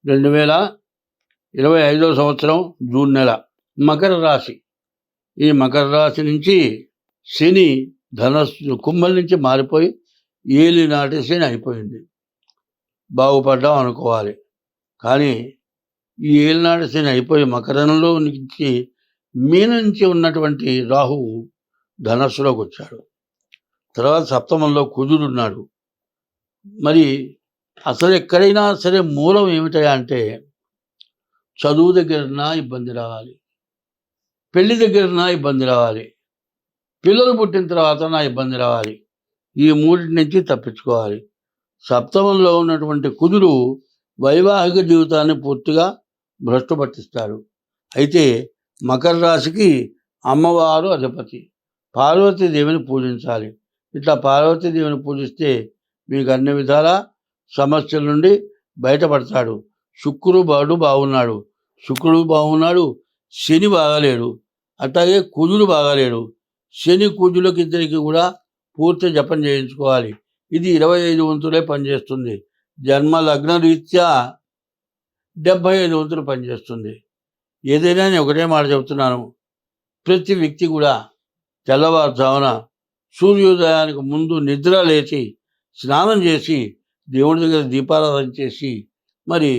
2025 సంవత్సరం జూన్ నెల మకర రాశి. ఈ మకర రాశి నుంచి శని ధనస్సు కుంభం నుంచి మారిపోయి ఏలినాటి శని అయిపోయింది. బాగుపడ్డాం అనుకోవాలి. కానీ ఈ ఏలినాటి శని అయిపోయి మకరంలో నుంచి మీన నుంచి ఉన్నటువంటి రాహువు ధనస్సులోకి వచ్చాడు. తర్వాత సప్తమంలో కుజుడున్నాడు. మరి అసలు ఎక్కడైనా సరే మూలం ఏమిటయా అంటే చదువు దగ్గరనా ఇబ్బంది రావాలి, పెళ్లి దగ్గరనా ఇబ్బంది రావాలి, పిల్లలు పుట్టిన తర్వాత నా ఇబ్బంది రావాలి. ఈ మూడింటి నుంచి తప్పించుకోవాలి. సప్తమంలో ఉన్నటువంటి కుజుడు వైవాహిక జీవితాన్ని పూర్తిగా భ్రష్టు పట్టిస్తాడు. అయితే మకర రాశికి అమ్మవారు అధిపతి, పార్వతీదేవిని పూజించాలి. ఇట్లా పార్వతీదేవిని పూజిస్తే మీకు అన్ని విధాల సమస్యల నుండి బయటపడతాడు. శుక్రుడు బాగున్నాడు, శుక్రుడు బాగున్నాడు, శని బాగాలేడు, అట్లాగే కుజుడు బాగాలేడు. శని కుజులకి ఇద్దరికి కూడా పూర్తి జపం చేయించుకోవాలి. ఇది 25 వంతులే పనిచేస్తుంది. జన్మ లగ్న రీత్యా 75 వంతులు పనిచేస్తుంది. ఏదైనా నేను ఒకటే మాట చెబుతున్నాను, ప్రతి వ్యక్తి కూడా తెల్లవారుజామున సూర్యోదయానికి ముందు నిద్ర లేచి స్నానం చేసి దేవుడి దగ్గర దీపారాధన చేసి మరి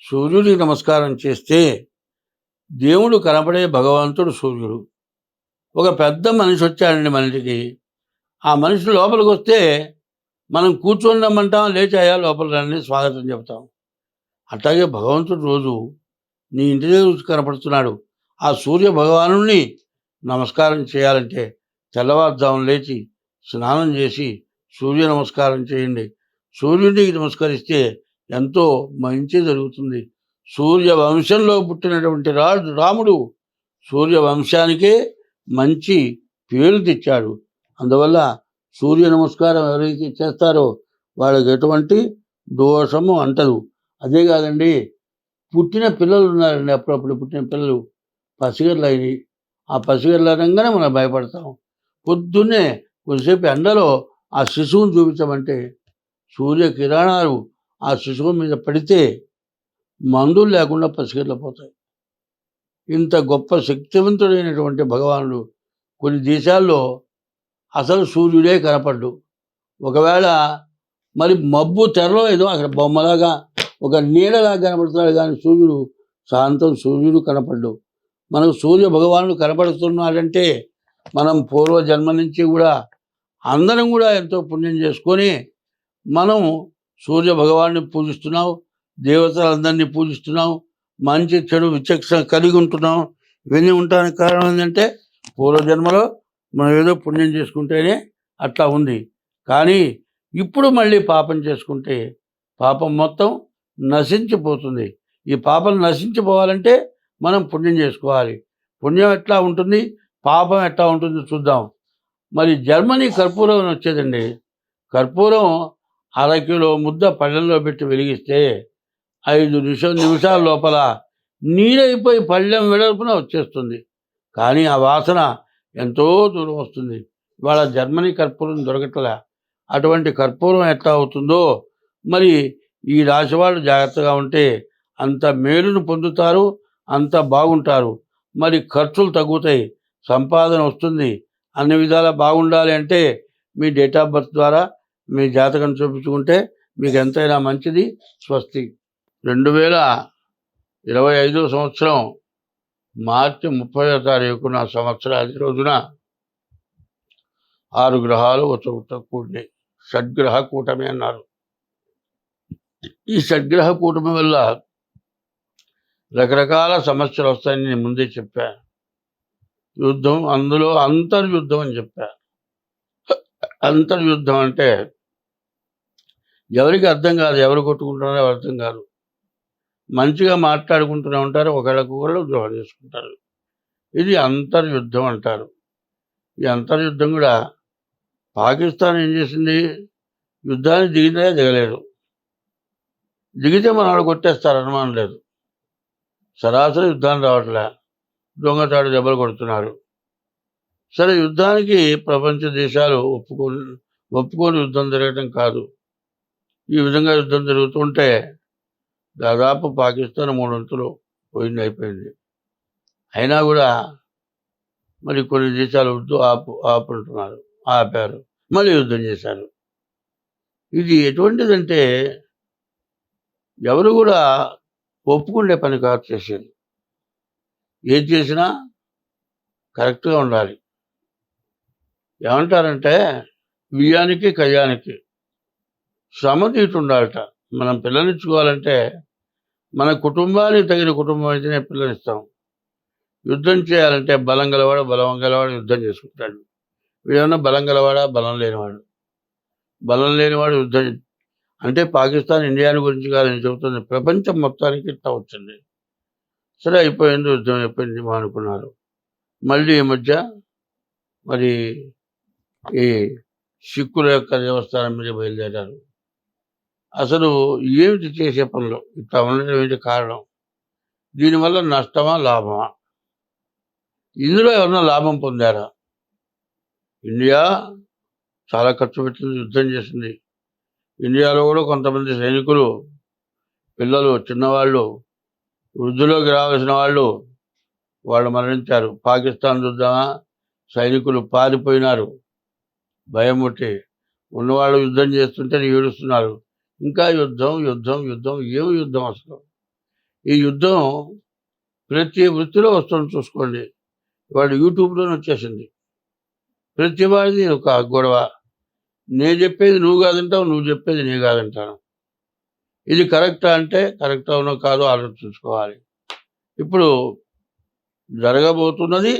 సూర్యుడికి నమస్కారం చేస్తే దేవుడు కనపడే భగవంతుడు సూర్యుడు. ఒక పెద్ద మనిషి వచ్చాడండి మనిషికి, ఆ మనిషి లోపలికి వస్తే మనం కూర్చొని రమ్మంటాం, లేచాయా లోపల రండి స్వాగతం చెప్తాం. అట్లాగే భగవంతుడు రోజు నీ ఇంటి దగ్గర కనపడుతున్నాడు. ఆ సూర్య భగవాను నమస్కారం చేయాలంటే తెల్లవారుజామున లేచి స్నానం చేసి సూర్య నమస్కారం చేయండి. సూర్యుడికి నమస్కరిస్తే ఎంతో మంచి జరుగుతుంది. సూర్య వంశంలో పుట్టినటువంటి రాముడు సూర్య వంశానికే మంచి పేరు తెచ్చాడు. అందువల్ల సూర్య నమస్కారం ఎవరైతే చేస్తారో వాళ్ళకి ఎటువంటి దోషము అంటదు. అదే కాదండి, పుట్టిన పిల్లలు ఉన్నారండి, అప్పుడప్పుడు పుట్టిన పిల్లలు పసిగర్లు అయినాయి. ఆ పసిగర్లు అనగానే మనం భయపడతాం. పొద్దున్నే కొద్దిసేపు ఎండలో ఆ శిశువుని చూపించమంటే సూర్య కిరణాలు ఆ శిశువు మీద పడితే మందులు లేకుండా పసిగర్లు పోతాయి. ఇంత గొప్ప శక్తివంతుడైనటువంటి భగవానుడు కొన్ని దేశాల్లో అసలు సూర్యుడే కనపడ్డు. ఒకవేళ మరి మబ్బు తెరలో ఏదో అక్కడ బొమ్మలాగా ఒక నీడలాగా కనపడుతున్నాడు, కానీ సూర్యుడు శాంతం సూర్యుడు కనపడ్డు. మనకు సూర్య భగవానుడు కనపడుతున్నాడంటే మనం పూర్వ జన్మ నుంచి కూడా అందరం కూడా ఎంతో పుణ్యం చేసుకొని మనం సూర్య భగవాన్ని పూజిస్తున్నాం, దేవతలందరినీ పూజిస్తున్నాం, మంచి చెడు విచక్షణ కలిగి ఉంటున్నాం. ఇవన్నీ ఉండడానికి కారణం ఏంటంటే పూర్వజన్మలో మనం ఏదో పుణ్యం చేసుకుంటేనే అట్లా ఉంది. కానీ ఇప్పుడు మళ్ళీ పాపం చేసుకుంటే పాపం మొత్తం నశించిపోతుంది. ఈ పాపం నశించిపోవాలంటే మనం పుణ్యం చేసుకోవాలి. పుణ్యం ఎట్లా ఉంటుంది, పాపం ఎట్లా ఉంటుందో చూద్దాం. మరి జర్మనీ కర్పూరం వచ్చేదండి. కర్పూరం 1/2 కిలో ముద్ద పళ్ళెంలో పెట్టి వెలిగిస్తే 5 నిమిషాల లోపల నీరైపోయి పళ్ళెం వెడల్పున వచ్చేస్తుంది. కానీ ఆ వాసన ఎంతో దూరం వస్తుంది. ఇవాళ జర్మనీ కర్పూరం దొరకట్లే. అటువంటి కర్పూరం ఎట్లా అవుతుందో మరి ఈ రాశి వాళ్ళు జాగ్రత్తగా ఉంటే అంత మేలును పొందుతారు, అంత బాగుంటారు. మరి ఖర్చులు తగ్గుతాయి, సంపాదన వస్తుంది. అన్ని విధాలా బాగుండాలి అంటే మీ డేట్ ఆఫ్ బర్త్ ద్వారా మీ జాతకం చూపించుకుంటే మీకు ఎంతైనా మంచిది. స్వస్తి. 2025 సంవత్సరం మార్చి 30వ తారీఖున సంవత్సరాది రోజున 6 గ్రహాలు ఒక కూడినాయి. షడ్గ్రహ కూటమి అన్నారు. ఈ షడ్గ్రహ కూటమి వల్ల రకరకాల సమస్యలు వస్తాయని నేను ముందే చెప్పా. యుద్ధం, అందులో అంతర్యుద్ధం అని చెప్పా. అంతర్యుద్ధం అంటే ఎవరికి అర్థం కాదు, ఎవరు కొట్టుకుంటున్నారో అర్థం కాదు. మంచిగా మాట్లాడుకుంటూనే ఉంటారు, ఒకళ్ళకొకళ్ళు ద్రోహం చేసుకుంటారు. ఇది అంతర్యుద్ధం అంటారు. ఈ అంతర్యుద్ధం కూడా పాకిస్తాన్ ఏం చేసింది, యుద్ధాన్ని దిగితే దిగలేదు, దిగితే మన వాళ్ళు కొట్టేస్తారు, అనుమానం లేదు. సరాసరి యుద్ధాన్ని రావట్లే, దొంగతాడు దెబ్బలు కొడుతున్నారు. సరే, యుద్ధానికి ప్రపంచ దేశాలు ఒప్పుకొని యుద్ధం జరగటం కాదు. ఈ విధంగా యుద్ధం జరుగుతుంటే దాదాపు పాకిస్తాన్ 3 వంతులు అయిపోయింది. అయినా కూడా మరి కొన్ని దేశాలు వద్దు ఆపుంటున్నారు, ఆపారు, మళ్ళీ యుద్ధం చేశారు. ఇది ఎటువంటిదంటే ఎవరు కూడా ఒప్పుకునే పని కాదు చేసేది. ఏది చేసినా కరెక్ట్గా ఉండాలి. ఏమంటారంటే బియ్యానికి కయ్యానికి శ్రమ తీటు ఉండాలట. మనం పిల్లనిచ్చుకోవాలంటే మన కుటుంబానికి తగిన కుటుంబం అయితేనే పిల్లనిస్తాం. యుద్ధం చేయాలంటే బలం గలవాడు యుద్ధం చేసుకుంటాడు. వీడేమన్నా బలం గలవాడా, బలం లేనివాడు. బలం లేనివాడు యుద్ధం అంటే పాకిస్తాన్ ఇండియాని గురించి కాదని చెబుతుంది, ప్రపంచం మొత్తానికి ఇట్లా వచ్చింది. సరే అయిపోయింది, యుద్ధం అయిపోయింది అనుకున్నారు. మళ్ళీ ఈ మధ్య మరి ఈ సిక్కుల యొక్క దేవస్థానం మీద బయలుదేరారు. అసలు ఏమిటి చేసే పనులు ఇట్లా ఉండడం ఏంటి కారణం? దీనివల్ల నష్టమా లాభమా? ఇందులో ఏమన్నా లాభం పొందారా? ఇండియా చాలా ఖర్చు పెట్టింది, యుద్ధం చేసింది. ఇండియాలో కూడా కొంతమంది సైనికులు, పిల్లలు, చిన్నవాళ్ళు, వృద్ధిలోకి రావాల్సిన వాళ్ళు మరణించారు. పాకిస్తాన్ యుద్ధమా, సైనికులు పారిపోయినారు భయం పుట్టి. ఉన్నవాళ్ళు యుద్ధం చేస్తుంటే ఏడుస్తున్నారు. ఇంకా యుద్ధం యుద్ధం యుద్ధం. ఏమి యుద్ధం అసలు? ఈ యుద్ధం ప్రతి వృత్తిలో వస్తుంది చూసుకోండి. వాడు యూట్యూబ్లోనే వచ్చేసింది. ప్రతి వాడిది ఒక గొడవ. నేను చెప్పేది నువ్వు కాదంటావు, నువ్వు చెప్పేది నేను కాదంటాను. ఇది కరెక్టా అంటే కరెక్ట్ అవునో కాదో ఆలోచించుకోవాలి. ఇప్పుడు జరగబోతున్నది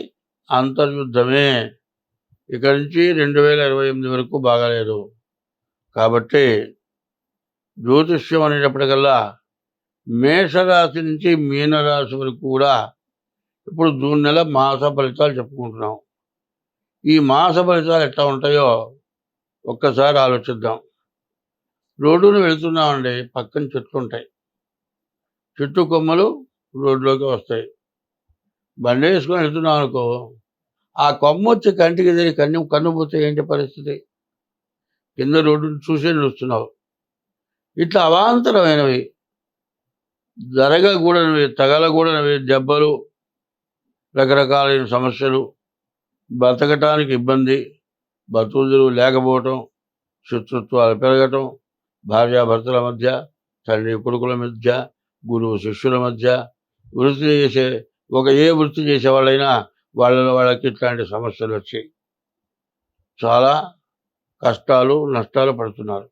అంతర్యుద్ధమే. ఇక్కడి నుంచి 2028 వరకు బాగాలేదు. కాబట్టి జ్యోతిష్యం అనేటప్పటికల్లా మేషరాశి నుంచి మీనరాశి వరకు కూడా ఇప్పుడు జూన్ నెల మాస ఫలితాలు చెప్పుకుంటున్నాం. ఈ మాస ఫలితాలు ఎట్లా ఉంటాయో ఒక్కసారి ఆలోచిద్దాం. రోడ్డును వెళుతున్నామండి, పక్కన చెట్లు ఉంటాయి. చెట్టు కొమ్మలు రోడ్లోకి వస్తాయి. బండి వేసుకొని వెళ్తున్నాం అనుకో, ఆ కొమ్మ వచ్చి కంటికి ఎదిరి కన్ను పోతే ఏంటి పరిస్థితి? కింద రోడ్డును చూసే నడుస్తున్నావు. ఇట్లా అవాంతరమైనవి, జరగకూడనివి, తగలకూడనివి, దెబ్బలు, రకరకాలైన సమస్యలు, బతకటానికి ఇబ్బంది, బతుకులు లేకపోవటం, శత్రుత్వాలు పెరగటం, భార్యాభర్తల మధ్య, తండ్రి కొడుకుల మధ్య, గురువు శిష్యుల మధ్య, ఏ వృత్తి చేసే వాళ్ళైనా వాళ్ళకి ఇట్లాంటి సమస్యలు వచ్చి చాలా కష్టాలు, నష్టాలు పడుతున్నారు.